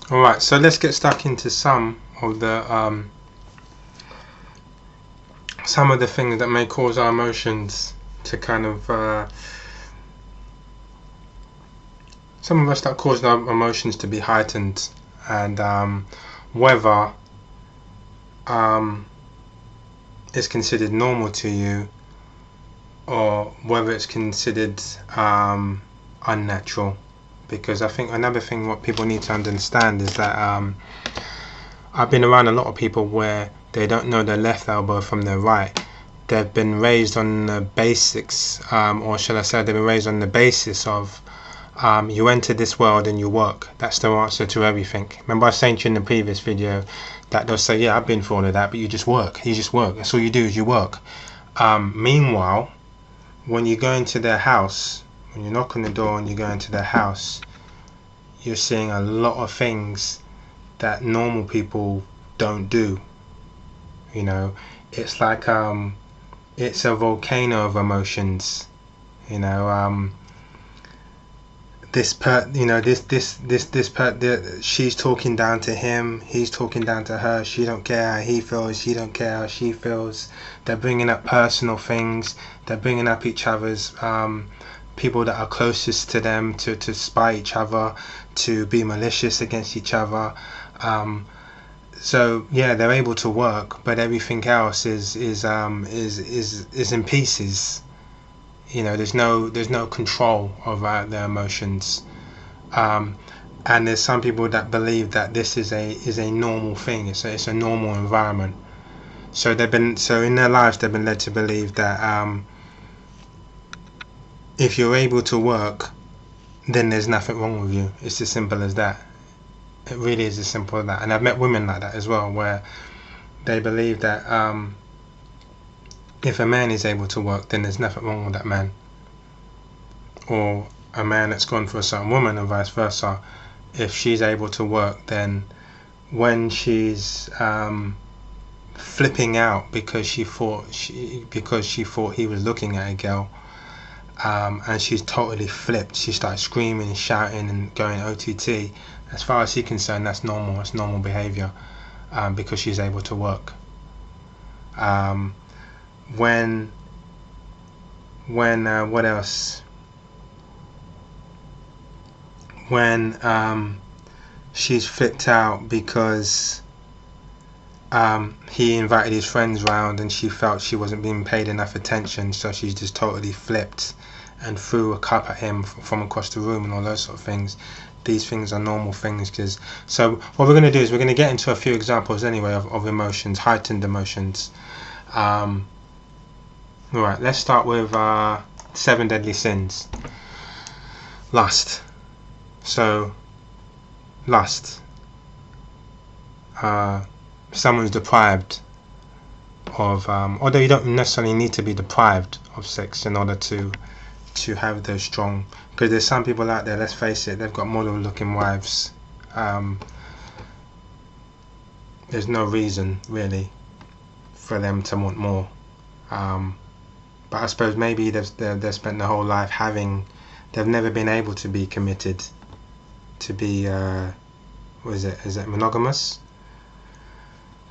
Alright, so let's get stuck into some of the things that may cause our emotions to kind of some of us that cause our emotions to be heightened, and whether it's considered normal to you or whether it's considered unnatural. Because I think another thing what people need to understand is that I've been around a lot of people where they don't know their left elbow from their right. They've been raised on the basics, or shall I say, they've been raised on the basis of you enter this world and you work. That's the answer to everything. Remember I was saying to you in the previous video that they'll say, yeah, I've been through all of that, but you just work. You just work. That's all you do is you work. Meanwhile, when you go into their house, when you knock on the door and you go into their house, you're seeing a lot of things that normal people don't do. You know, it's like it's a volcano of emotions. You know, she's talking down to him, he's talking down to her. She don't care how he feels, she don't care how she feels. They're bringing up personal things. They're bringing up each other's people that are closest to them to spy each other, to be malicious against each other. So yeah, they're able to work, but everything else is in pieces. You know, there's no control over their emotions, and there's some people that believe that this is a normal thing. It's a normal environment. So in their lives they've been led to believe that if you're able to work, then there's nothing wrong with you. It's as simple as that. It really is as simple as that. And I've met women like that as well, where they believe that if a man is able to work, then there's nothing wrong with that man. Or a man that's gone for a certain woman, and vice versa. If she's able to work, then when she's flipping out because she thought he was looking at a girl, and she's totally flipped, she starts screaming and shouting and going OTT. As far as she's concerned, that's normal. That's normal behaviour, because she's able to work. When what else? When she's flipped out because he invited his friends round and she felt she wasn't being paid enough attention, so she's just totally flipped and threw a cup at him from across the room and all those sort of things. These things are normal things. So what we're going to do is we're going to get into a few examples anyway of emotions, heightened emotions. Alright, let's start with 7 deadly sins. Lust. So lust, someone's deprived of although you don't necessarily need to be deprived of sex in order to have those strong, because there's some people out there, let's face it, they've got model looking wives. There's no reason really for them to want more, but I suppose maybe they've spent their whole life they've never been able to be committed, to be is it monogamous?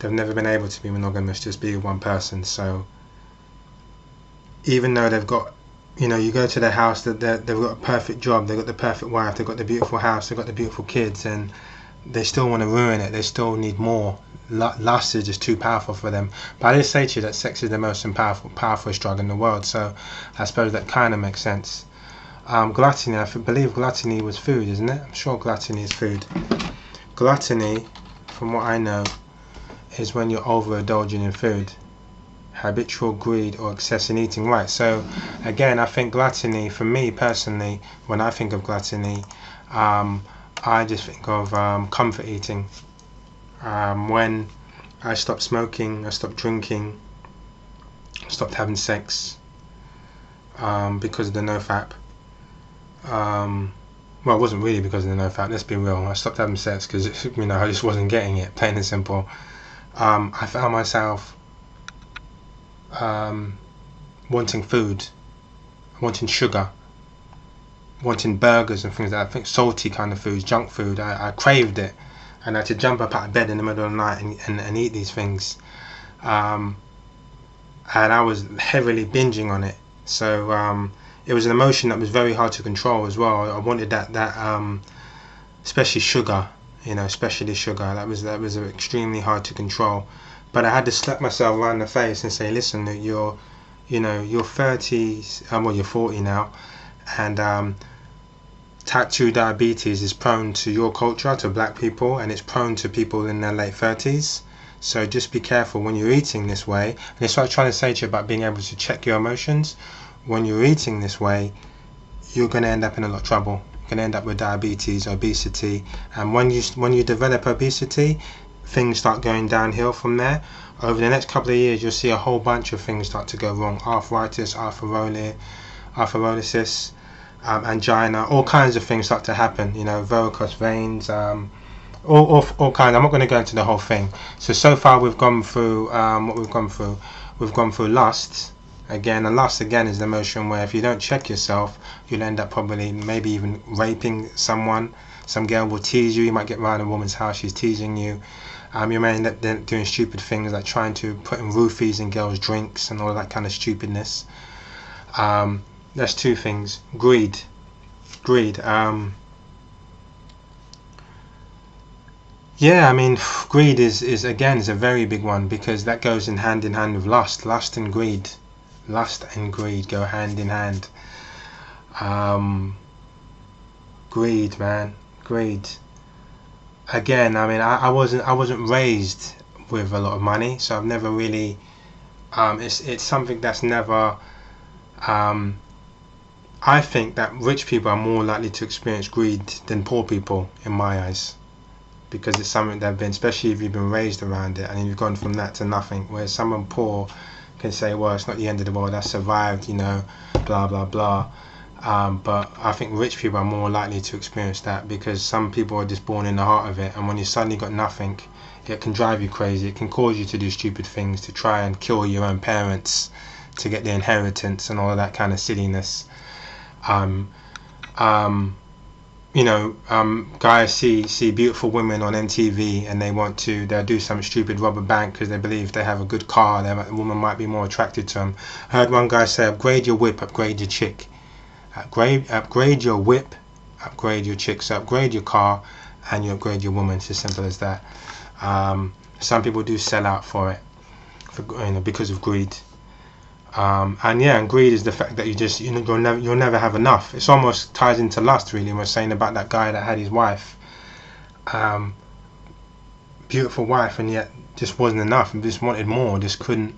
They've never been able to be monogamous, just be with one person. So even though they've got, you go to their house, they've got a perfect job, they've got the perfect wife, they've got the beautiful house, they've got the beautiful kids, and they still want to ruin it. They still need more. Lust is just too powerful for them. But I did say to you that sex is the most powerful drug in the world, so I suppose that kind of makes sense. Gluttony, I believe gluttony was food, isn't it? I'm sure gluttony is food. Gluttony, from what I know, is when you're overindulging in food. Habitual greed or excess in eating. Right, so again, I think gluttony, for me personally, when I think of gluttony, I just think of comfort eating. When I stopped smoking, I stopped drinking, stopped having sex, because of the NoFap. Well, it wasn't really because of the NoFap, let's be real. I stopped having sex because I just wasn't getting it, plain and simple. I found myself wanting food, wanting sugar, wanting burgers and things like that. I think salty kind of foods, junk food. I craved it. and I had to jump up out of bed in the middle of the night and eat these things. And I was heavily binging on it. So it was an emotion that was very hard to control as well. I wanted that especially sugar, especially sugar. That was extremely hard to control. But I had to slap myself around the face and say, listen, you're 30, well, you're 40 now, and type 2 diabetes is prone to your culture, to black people, and it's prone to people in their late 30s. So just be careful when you're eating this way. And that's what I'm trying to say to you about being able to check your emotions. When you're eating this way, you're going to end up in a lot of trouble. You're going to end up with diabetes, obesity, and when you develop obesity, things start going downhill from there. Over the next couple of years, you'll see a whole bunch of things start to go wrong: arthritis, arthrolysis, angina, all kinds of things start to happen. Varicose veins, all kinds. I'm not going to go into the whole thing. So far we've gone through what we've gone through. We've gone through lust. Again, and lust again is the emotion where if you don't check yourself, you'll end up probably maybe even raping someone. Some girl will tease you. You might get around a woman's house, she's teasing you. You may end up doing stupid things like trying to put in roofies in girls' drinks and all that kind of stupidness. That's two things. Greed. Yeah, I mean, greed is again is a very big one, because that goes in hand with lust. Lust and greed go hand in hand. Greed, man, greed. Again, I mean, I wasn't raised with a lot of money, so I've never really. It's something that's never. I think that rich people are more likely to experience greed than poor people, in my eyes, because it's something they've been, especially if you've been raised around it and you've gone from that to nothing. Whereas someone poor can say, well, it's not the end of the world, I survived, blah blah blah. But I think rich people are more likely to experience that, because some people are just born in the heart of it, and when you suddenly got nothing, it can drive you crazy. It can cause you to do stupid things, to try and kill your own parents to get the inheritance and all of that kind of silliness. Guys see beautiful women on MTV and they'll do some stupid rob a bank because they believe they have a good car, the woman might be more attracted to them. I heard one guy say, upgrade your whip, upgrade your chick. Upgrade your whip, upgrade your chick. So upgrade your car and you upgrade your woman. It's as simple as that. Some people do sell out for it, because of greed. And greed is the fact that you'll never have enough. It almost ties into lust, really. We're saying about that guy that had his wife, beautiful wife, and yet just wasn't enough, and just wanted more, just couldn't,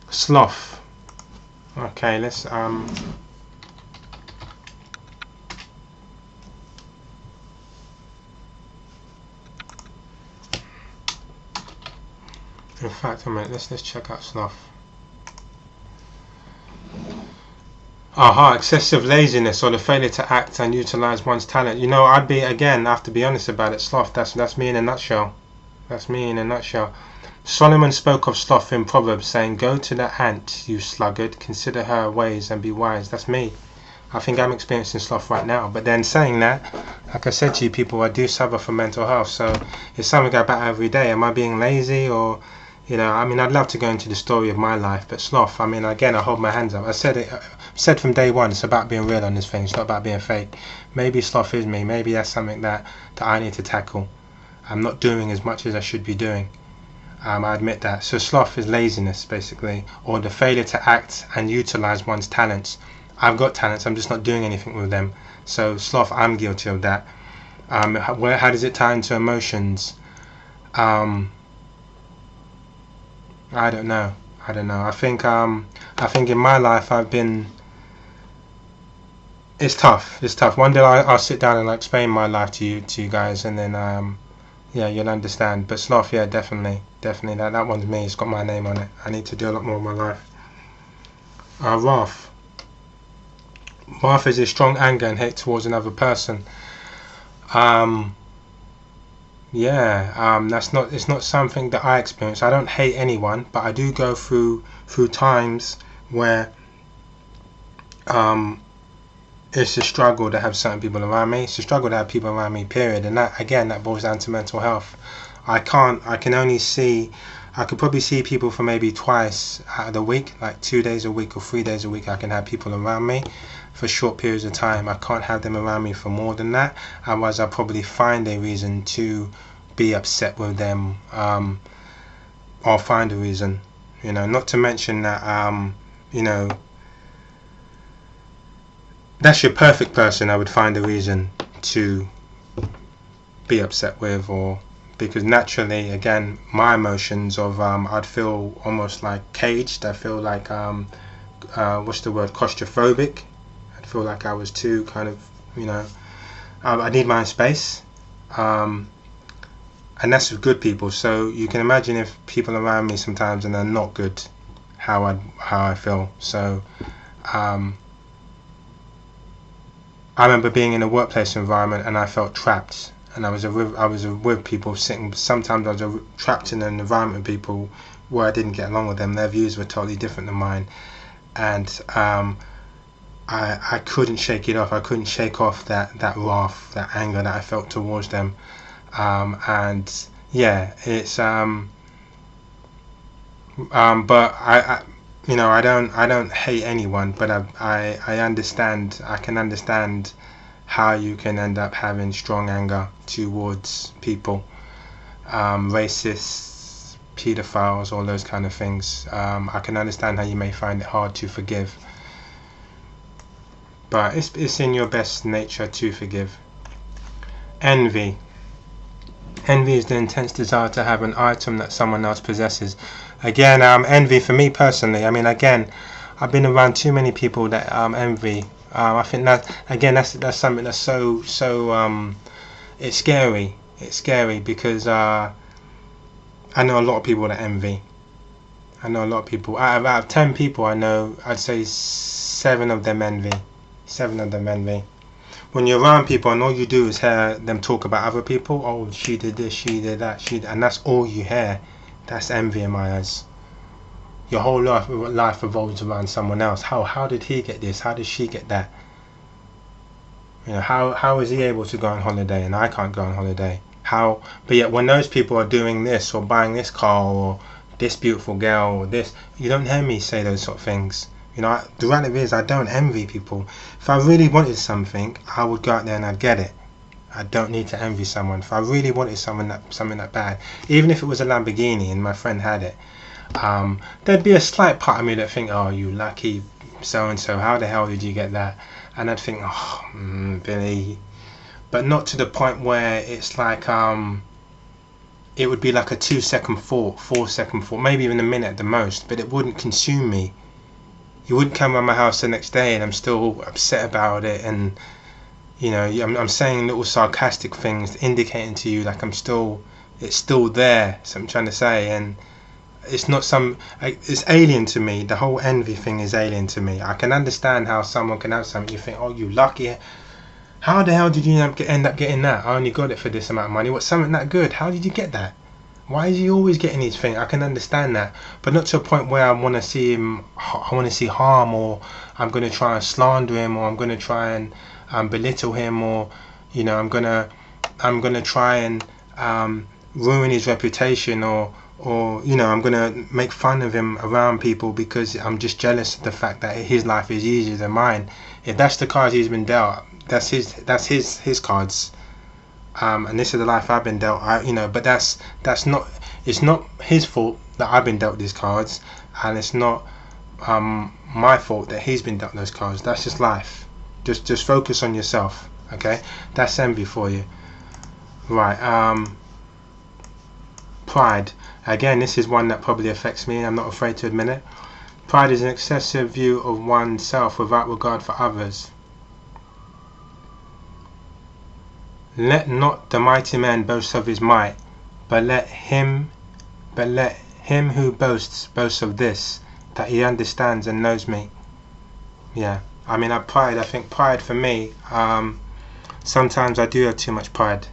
sloth. Okay, let's in fact, let's check out sloth. Excessive laziness or the failure to act and utilize one's talent. I have to be honest about it. Sloth, that's me in a nutshell. Solomon spoke of sloth in Proverbs, saying, go to the ant, you sluggard, consider her ways and be wise. That's me. I think I'm experiencing sloth right now. But then saying that, like I said to you people, I do suffer from mental health, so it's something I battle every day. Am I being lazy, or I'd love to go into the story of my life, but sloth, again, I hold my hands up. I said from day one, it's about being real on this thing. It's not about being fake. Maybe sloth is me. Maybe that's something that I need to tackle. I'm not doing as much as I should be doing. I admit that. So sloth is laziness, basically, or the failure to act and utilize one's talents. I've got talents, I'm just not doing anything with them. So sloth, I'm guilty of that. How does it tie into emotions? I don't know. I think in my life it's tough. One day I'll sit down and explain my life to you guys, and then you'll understand. But sloth, definitely that one's me. It's got my name on it. I need to do a lot more in my life. Wrath. Wrath is a strong anger and hate towards another person. It's not something that I experience. I don't hate anyone, but I do go through times where it's a struggle to have certain people around me. It's a struggle to have people around me, period. And that, again, that boils down to mental health. I can only see, I could probably see people for maybe twice out of the week, like 2 days a week or 3 days a week. I can have people around me for short periods of time. I can't have them around me for more than that. Otherwise, I'll probably find a reason to be upset with them. I'll find a reason, not to mention that, that's your perfect person. I would find a reason to be upset with, or because naturally, again, my emotions of I'd feel almost like caged. I feel like what's the word, claustrophobic. I'd feel like I was too kind of, I need my own space, and that's with good people. So you can imagine if people around me sometimes and they're not good, how I feel. So I remember being in a workplace environment and I felt trapped, and I was with people sitting. Sometimes I was trapped in an environment with people where I didn't get along with them. Their views were totally different than mine, and I couldn't shake it off. I couldn't shake off that wrath, that anger that I felt towards them. And yeah, it's but I don't hate anyone, but I understand. I can understand how you can end up having strong anger towards people, racists, pedophiles, all those kind of things. I can understand how you may find it hard to forgive, but it's in your best nature to forgive. Envy. Envy is the intense desire to have an item that someone else possesses. Again, envy for me personally. I mean, again, I've been around too many people that envy. I think that again, that's something that's so it's scary. It's scary because I know a lot of people that envy. I know a lot of people. Out of 10 people I know, I'd say 7 of them envy. 7 of them envy. When you're around people and all you do is hear them talk about other people, oh, she did this, she did that, and that's all you hear. That's envy in my eyes. Your whole life revolves around someone else. How did he get this? How did she get that? How is he able to go on holiday and I can't go on holiday? How? But yet when those people are doing this or buying this car or this beautiful girl or this, you don't hear me say those sort of things. The reality is I don't envy people. If I really wanted something, I would go out there and I'd get it. I don't need to envy someone. If I really wanted something that bad, even if it was a Lamborghini and my friend had it, there'd be a slight part of me that think, oh, you lucky so and so, how the hell did you get that? And I'd think, oh, Billy, but not to the point where it's like it would be like a 2-second thought, 4-second thought, maybe even a minute at the most, but it wouldn't consume me. You wouldn't come around my house the next day and I'm still upset about it, and I'm saying little sarcastic things indicating to you like it's still there. So I'm trying to say, and it's not it's alien to me. The whole envy thing is alien to me. I can understand how someone can have something, you think, oh, you lucky. How the hell did you end up getting that? I only got it for this amount of money. What's something that good? How did you get that? Why is he always getting these things? I can understand that, but not to a point where I want to see harm, or I'm going to try and slander him, or I'm going to try and belittle him, or I'm gonna try and ruin his reputation, or I'm gonna make fun of him around people because I'm just jealous of the fact that his life is easier than mine. If that's the cards he's been dealt, that's his cards. And this is the life I've been dealt. But that's not. It's not his fault that I've been dealt these cards, and it's not my fault that he's been dealt those cards. That's just life. Just focus on yourself. Okay, that's envy for you. Right. Pride. Again, this is one that probably affects me, and I'm not afraid to admit it. Pride is an excessive view of oneself without regard for others. Let not the mighty man boast of his might, but let him who boasts boast of this, that he understands and knows me. Yeah, I mean, I think pride for me, sometimes I do have too much pride.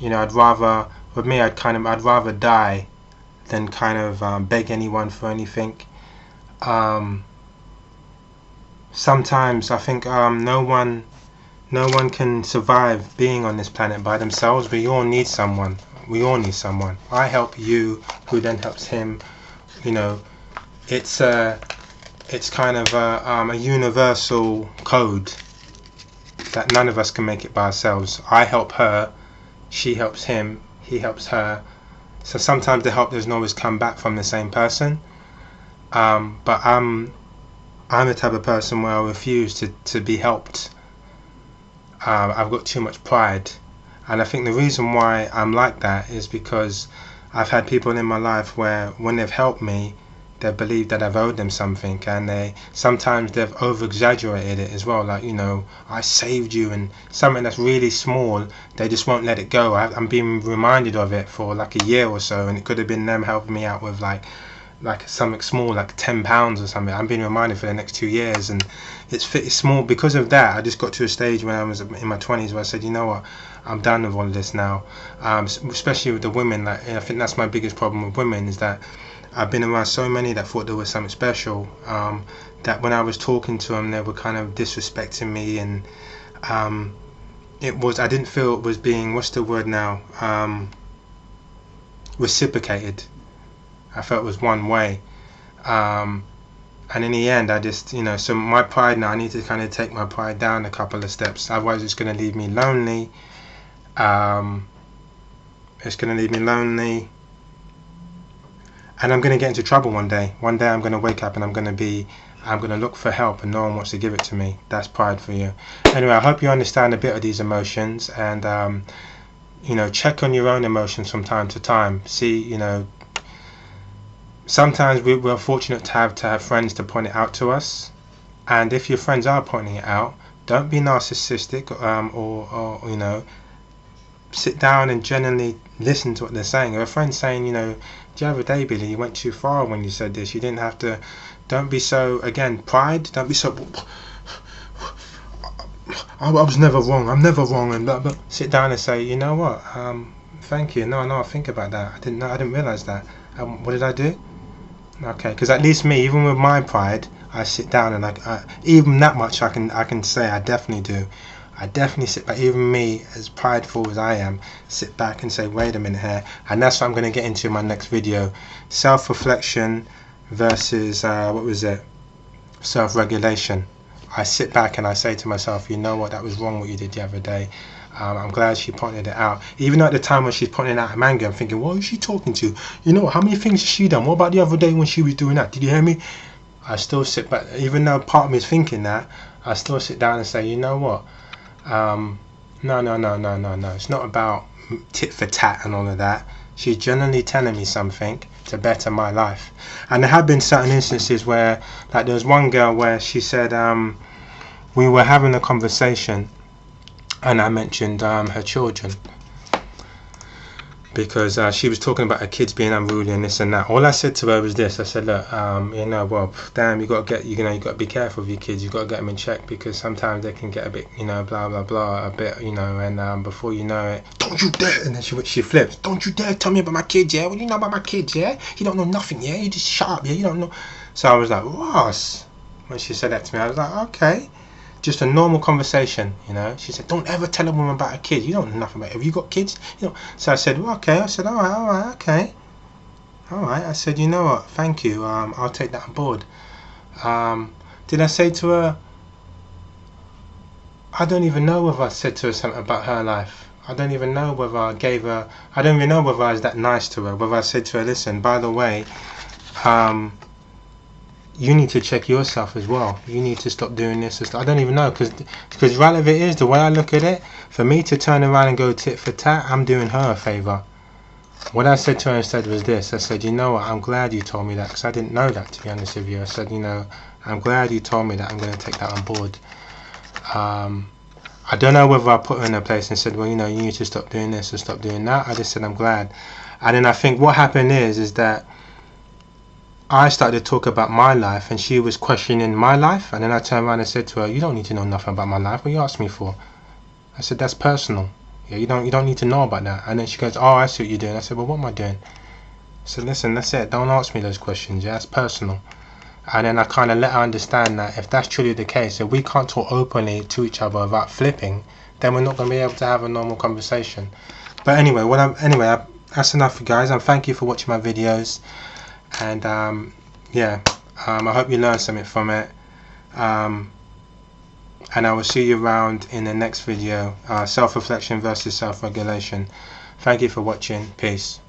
I'd rather die than kind of beg anyone for anything. sometimes I think no one can survive being on this planet by themselves. We all need someone. We all need someone. I help you, who then helps him. You know, it's kind of a universal code that none of us can make it by ourselves. I help her, she helps him, he helps her. So sometimes the help doesn't always come back from the same person. But I'm the type of person where I refuse to be helped. I've got too much pride, and I think the reason why I'm like that is because I've had people in my life where when they've helped me, they believe that I've owed them something, and sometimes they've over exaggerated it as well, like, you know, I saved you, and something that's really small, they just won't let it go. I'm being reminded of it for like a year or so, and it could have been them helping me out with like something small, like £10 or something. I'm being reminded for the next 2 years, and it's small. Because of that, I just got to a stage when I was in my 20s where I said, you know what, I'm done with all of this now. Especially with the women, like, I think that's my biggest problem with women, is that I've been around so many that thought there was something special, that when I was talking to them, they were kind of disrespecting me, and I didn't feel it was being, what's the word now, reciprocated. I felt it was one way, and in the end, I just, you know, so my pride now, I need to kind of take my pride down a couple of steps, otherwise it's going to leave me lonely. It's going to leave me lonely, and I'm going to get into trouble one day. One day I'm going to wake up and I'm going to look for help and no one wants to give it to me. That's pride for you. Anyway, I hope you understand a bit of these emotions, and you know, check on your own emotions from time to time. See, you know, sometimes we're fortunate to have friends to point it out to us, and if your friends are pointing it out, don't be narcissistic, or you know, sit down and genuinely listen to what they're saying. If a friend's saying, you know, the other day, Billy, you went too far when you said this, you didn't have to. Don't be so, again, pride, don't be so, I was never wrong, I'm never wrong, and blah, blah. Sit down and say, you know what, thank you, no, I'll think about that, I didn't realise that, what did I do? Okay, because at least me, even with my pride, I sit down and even that much I can say I definitely do. I definitely sit back, even me, as prideful as I am, sit back and say, wait a minute here, and that's what I'm going to get into in my next video. Self-reflection versus, self-regulation. I sit back and I say to myself, you know what, that was wrong what you did the other day. I'm glad she pointed it out. Even at the time when she's pointing out Amanga, I'm thinking, what is she talking to? You know, how many things has she done? What about the other day when she was doing that? Did you hear me? I still sit back, even though part of me is thinking that, I still sit down and say, you know what? No. It's not about tit for tat and all of that. She's generally telling me something to better my life. And there have been certain instances where, like, there was one girl where she said, we were having a conversation, and I mentioned her children, because she was talking about her kids being unruly and this and that. All I said to her was this. I said, look, you know, well, damn, you got to be careful with your kids. You got to get them in check, because sometimes they can get a bit, you know, blah blah blah, a bit, you know, and before you know it, don't you dare. And then she flips. Don't you dare tell me about my kids, yeah? What do you know about my kids, yeah? You don't know nothing, yeah? You just shut up, yeah? You don't know. So I was like, Ross. When she said that to me, I was like, okay. Just a normal conversation, you know. She said, don't ever tell a woman about a kid. You don't know nothing about it. Have you got kids? You know. So I said, well, okay. I said, all right, okay. All right. I said, you know what? Thank you. I'll take that on board. Did I say to her? I don't even know whether I said to her something about her life. I don't even know whether I gave her. I don't even know whether I was that nice to her. Whether I said to her, listen, by the way, you need to check yourself as well. You need to stop doing this. I don't even know, because right of it is, the way I look at it, for me to turn around and go tit for tat, I'm doing her a favour. What I said to her instead was this. I said, you know what, I'm glad you told me that, because I didn't know that, to be honest with you. I said, you know, I'm glad you told me that. I'm going to take that on board. I don't know whether I put her in her place and said, well, you know, you need to stop doing this and stop doing that. I just said, I'm glad. And then I think what happened is that I started to talk about my life, and she was questioning my life, and then I turned around and said to her, you don't need to know nothing about my life. What you asked me for? I said, that's personal. Yeah, you don't need to know about that. And then she goes, oh, I see what you're doing. I said, well, what am I doing? I said, listen, that's it. Don't ask me those questions. Yeah, it's personal. And then I kind of let her understand that if that's truly the case, if we can't talk openly to each other about flipping, then we're not going to be able to have a normal conversation. But anyway, that's enough, guys. And thank you for watching my videos. And yeah, I hope you learned something from it. And I will see you around in the next video. Self-reflection versus self-regulation. Thank you for watching. Peace.